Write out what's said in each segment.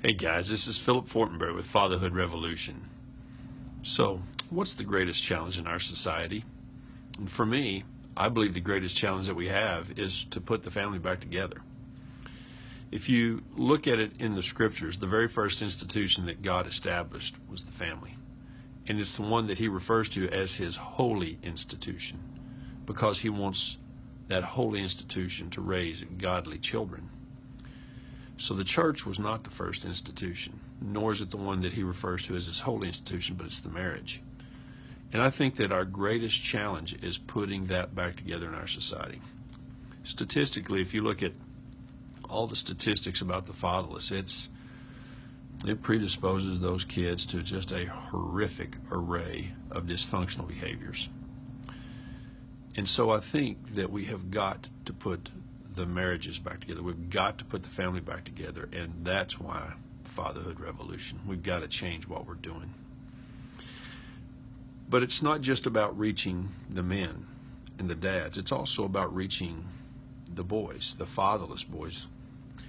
Hey guys, this is Philip Fortenberry with Fatherhood Revolution. So, what's the greatest challenge in our society? And for me, I believe the greatest challenge that we have is to put the family back together. If you look at it in the scriptures, the very first institution that God established was the family. And it's the one that he refers to as his holy institution, because he wants that holy institution to raise godly children. So the church was not the first institution, nor is it the one that he refers to as his holy institution, but it's the marriage. And I think that our greatest challenge is putting that back together in our society. Statistically, if you look at all the statistics about the fatherless, it predisposes those kids to just a horrific array of dysfunctional behaviors. And so I think that we have got to put the marriages back together. We've got to put the family back together, and that's why Fatherhood Revolution. We've got to change what we're doing. But it's not just about reaching the men and the dads. It's also about reaching the boys, the fatherless boys.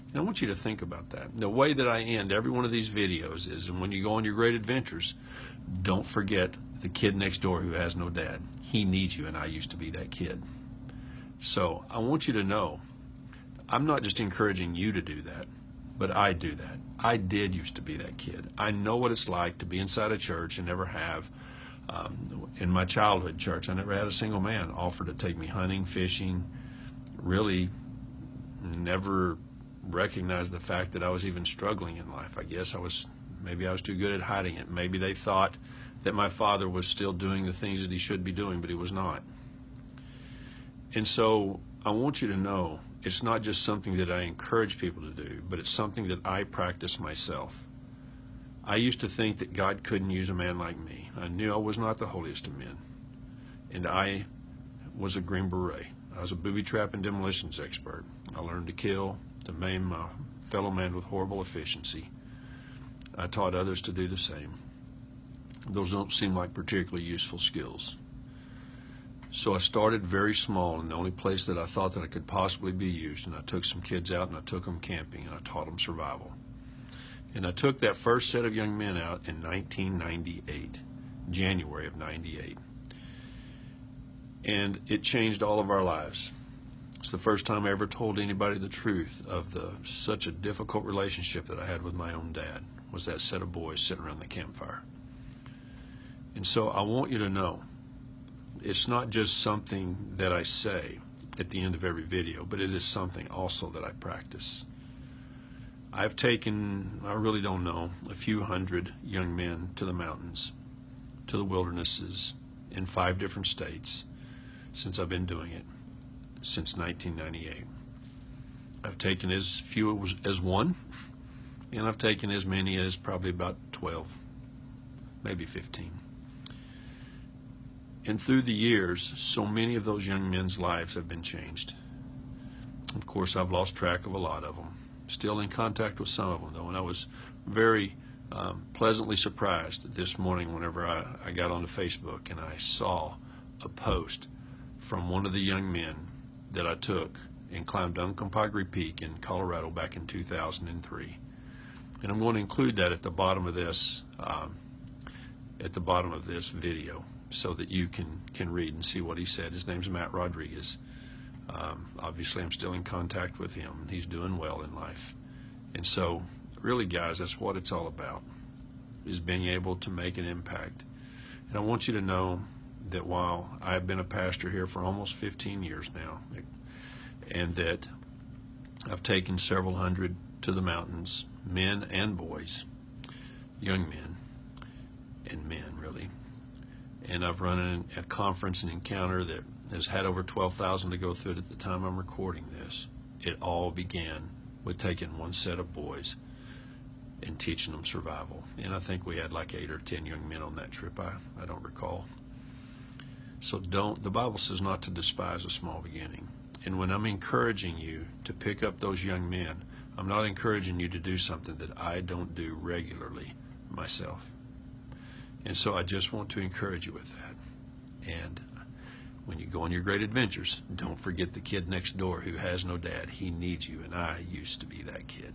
And I want you to think about that. The way that I end every one of these videos is, and when you go on your great adventures, don't forget the kid next door who has no dad. He needs you, and I used to be that kid. So I want you to know, I'm not just encouraging you to do that, but I do that. I did used to be that kid. I know what it's like to be inside a church and never have. In my childhood church, I never had a single man offer to take me hunting, fishing, really never recognized the fact that I was even struggling in life. I guess maybe I was too good at hiding it. Maybe they thought that my father was still doing the things that he should be doing, but he was not. And so I want you to know, it's not just something that I encourage people to do, but it's something that I practice myself. I used to think that God couldn't use a man like me. I knew I was not the holiest of men. And I was a Green Beret. I was a booby trap and demolitions expert. I learned to kill, to maim my fellow man with horrible efficiency. I taught others to do the same. Those don't seem like particularly useful skills. So I started very small in the only place that I thought that I could possibly be used, and I took some kids out and I took them camping and I taught them survival. And I took that first set of young men out in 1998, January of 98. And it changed all of our lives. It's the first time I ever told anybody the truth of such a difficult relationship that I had with my own dad, was that set of boys sitting around the campfire. And so I want you to know, it's not just something that I say at the end of every video, but it is something also that I practice. I've taken, I really don't know, a few hundred young men to the mountains, to the wildernesses in 5 different states since I've been doing it, since 1998. I've taken as few as 1, and I've taken as many as probably about 12, maybe 15. And through the years, so many of those young men's lives have been changed. Of course, I've lost track of a lot of them. Still in contact with some of them, though. And I was very pleasantly surprised this morning whenever I got onto Facebook and I saw a post from one of the young men that I took and climbed Uncompahgre Peak in Colorado back in 2003. And I'm going to include that at the bottom of this video, so that you can read and see what he said. His name's Matt Rodriguez. Obviously, I'm still in contact with him. He's doing well in life. And so, really, guys, that's what it's all about, is being able to make an impact. And I want you to know that while I've been a pastor here for almost 15 years now, and that I've taken several hundred to the mountains, men and boys, young men and men, really. And I've run a conference and encounter that has had over 12,000 to go through it at the time I'm recording this. It all began with taking one set of boys and teaching them survival. And I think we had like 8 or 10 young men on that trip. I don't recall. So the Bible says not to despise a small beginning. And when I'm encouraging you to pick up those young men, I'm not encouraging you to do something that I don't do regularly myself. And so I just want to encourage you with that. And when you go on your great adventures, don't forget the kid next door who has no dad. He needs you, and I used to be that kid.